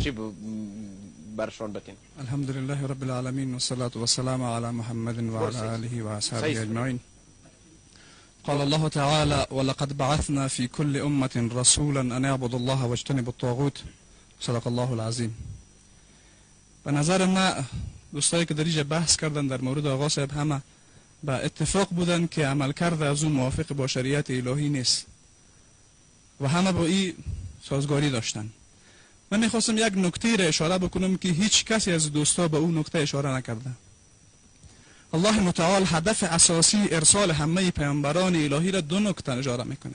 توجیه برشان بتین. الحمدلله رب العالمین والصلاة والسلام علی محمد وعلى آله وأصحابه أجمعين. قال الله تعالى: ولقد بعثنا في كل أمة رسولا أن اعبدوا الله واجتنبوا الطاغوت. صدق الله العظیم. به نظر من دوستایی که در اینجا بحث کردن در مورد آقا صاحب همه به اتفاق بودن که عملکرد از اون موافق با شریعت الهی نیست و همه با این سازگاری داشتن. من میخواستم یک نکته را اشاره بکنم که هیچ کسی از دوستا به اون نکته اشاره نکرده. الله متعال هدف اساسی ارسال همه پیامبران الهی را دو نکته اشاره میکنه.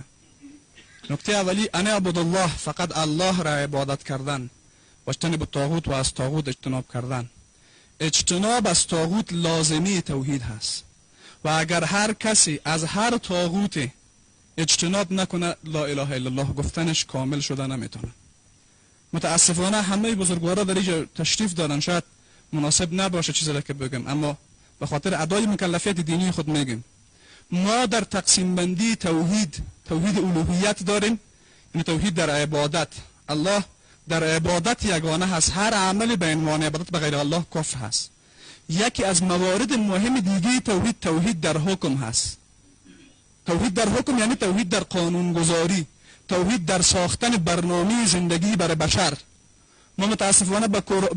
نکته اولی ان اعبد الله، فقط الله را عبادت کردن، و اجتنب الطاغوت، و از طاغوت اجتناب کردن. اجتناب از طاغوت لازمی توحید هست و اگر هر کسی از هر طاغوت اجتناب نکنه لا اله الا الله گفتنش کامل شده نمیتونه. متاسفانه همه بزرگوارا در اینجا تشریف دارن، شاید مناسب نباشه چیزی را که بگم، اما به خاطر ادای مکلفیت دینی خود میگیم. ما در تقسیم بندی توحید الوهیت داریم، یعنی توحید در عبادت. الله در عبادت یگانه هست، هر عمل به عنوان عبادت به غیر الله کفر هست. یکی از موارد مهم دیگه توحید در حکم هست. توحید در حکم یعنی توحید در قانونگذاری، توحید در ساختن برنامه زندگی برای بشر. ما متاسفانه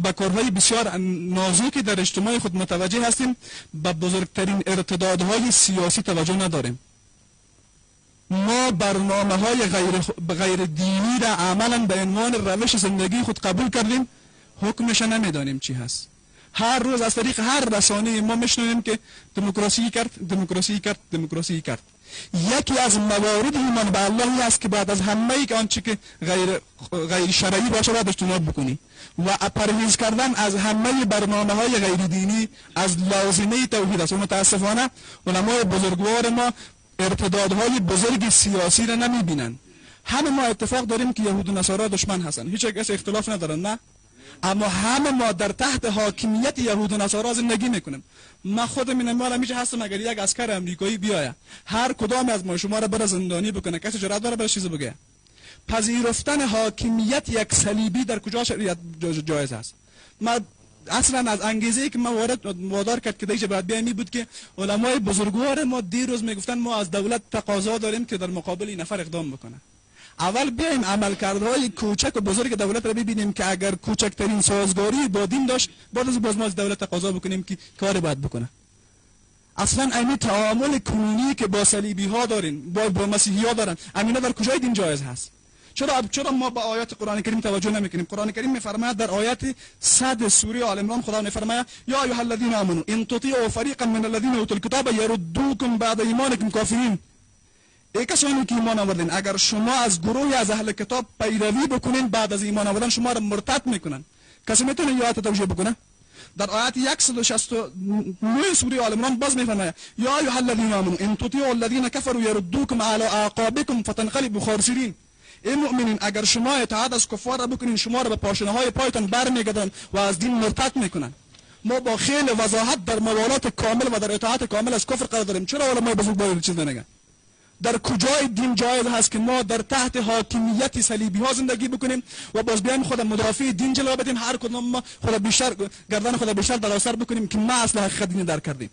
به کارهای بسیار نازکی در اجتماع خود متوجه هستیم، به بزرگترین ارتدادهای سیاسی توجه نداریم. ما برنامه های غیر دینی را عملا به عنوان روش زندگی خود قبول کردیم، حکمش نمیدانیم چی هست. هر روز از طریق هر رسانه ما میشنویم که دموکراسی کرد. یکی از موارد ایمان به الله است که بعد از همه که آنچه که غیر شرعی باشه باید اجتناب بکنی و پرهیز کردن از همه برنامه های غیر دینی از لازمه توحید است. و متاسفانه علمای بزرگوار ما ارتدادهای بزرگ سیاسی را نمیبینن. همه ما اتفاق داریم که یهود و نصارا دشمن هستن، هیچ کس اختلاف ندارن، نه، اما همه ما در تحت حاکمیت یهود و نصارا زندگی میکنیم. من خودم اینم همیشه هستم اگر یک عسکر امریکایی بیاید هر کدام از ما شما را بر زندانی بکنه، کسی جرأت داره بر چیزی بگه؟ پذیرفتن حاکمیت یک صلیبی در کجا شریعت جایز است؟ ما اصلا از انگیزه‌ای که ما وادار کرد که دیگه بعد بیایم بود که علمای بزرگوار ما دیروز میگفتن ما از دولت تقاضا داریم که در مقابل این نفر اقدام بکنه. اول بیایم عملکردهای کوچک و بزرگ دولت را ببینیم که اگر کوچکترین سازگاری با دین داشت بعد از باز ما از دولت تقاضا بکنیم که کاری باید بکنه. اصلا این تعامل کنونی که با صلیبی ها دارین با مسیحی ها دارن، امینا در کجای دین جایز هست؟ چرا ما با آیات قرآن کریم توجه نمیکنیم؟ قرآن کریم میفرماید در آیات 100 سوره آل عمران خدا میفرماید یا ایها الذین آمنوا ان تطیعوا فريقا من الذین اوتوا الکتاب یردوکم بعد ایمانکم کافرین. ای کسانی که ایمان آوردین اگر شما از گروهی از اهل کتاب پیروی بکنین بعد از ایمان آوردن شما را مرتد میکنن. کسی میتونه این آیات توجیه بکنه؟ در آیات 169 سوره آل عمران باز میفرماید یا ایها الذین آمنوا ان تطیعوا الذین کفروا یردوکم علی اعقابکم فتنقلبوا خاسرین. ای مؤمنین اگر شما اطاعت از کفار را بکنین شما را به پاشنه های پایتان برمیگردن و از دین مرتد میکنن. ما با خیلی وضاحت در موالات کامل و در اطاعت کامل از کفر قرار داریم. چرا علمای بزرگوار چیز نمیگن؟ در کجای دین جایز هست که ما در تحت حاکمیت صلیبی ها زندگی بکنیم و باز بیایم خود مدافع دین جلوه بدیم، هر کدام ما گردن خود بیشتر در سر بکنیم که ما اصل حقیقت دین درک کردیم؟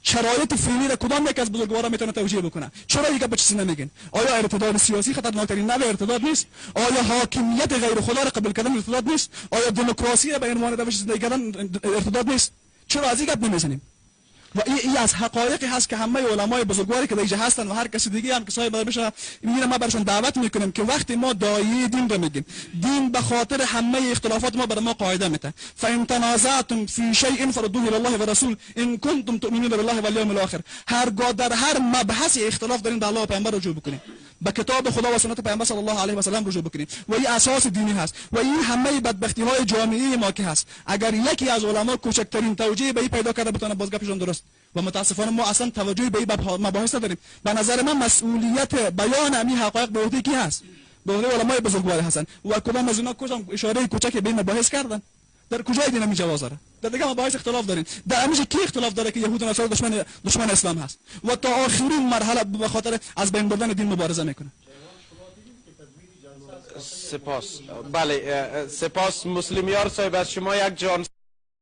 شرایط فعلی را کدام یک از بزرگوارا میتونه توجیه بکنه؟ چرا دیگه به چیزی نمیگن؟ آیا ارتداد سیاسی خطرناکترین نوع ارتداد نیست؟ آیا حاکمیت غیر خدا را قبول کردن ارتداد نیست؟ آیا دموکراسی به عنوان روش زندگی کردن ارتداد نیست؟ چرا از این گپ نمیزنیم؟ و این از حقایقی هست که همه علمای بزرگواری که دیگه هستن و هر کسی دیگه هم که صاحب بشه میره ما برشون دعوت میکنیم که وقتی ما دایه دین رو میگیم، دین به خاطر همه اختلافات ما برای ما قاعده میده. فان تنازعتم فی شیء فردوه الی الله و رسول ان کنتم تؤمنون بالله والیوم الاخر. هرگاه در هر مبحث اختلاف دارین به الله و پیامبر رجوع بکنید، به کتاب خدا و سنت پیامبر صلی الله علیه و سلم رجوع بکنید و این اساس دینی هست و این همه بدبختی های جامعه ما که هست. اگر یکی از علما کوچکترین توجیه به این پیدا کرده بتونه باز گپشون درست و متاسفانه ما اصلا توجهی به این مباحث نداریم. به نظر من مسئولیت بیان همین حقایق به عهده کی هست؟ به عهده علمای بزرگوار هستن و کدام از اینا کدام اشاره کوچک به این مباحث کردن؟ در کجای دین می جواز داره؟ در دیگه مباحث اختلاف دارین. در همیشه کی اختلاف داره که یهود و نصارا دشمن اسلام هست و تا آخرین مرحله به خاطر از بین بردن دین مبارزه میکنه. سپاس. بله سپاس مسلمیار صاحب، از شما یک جان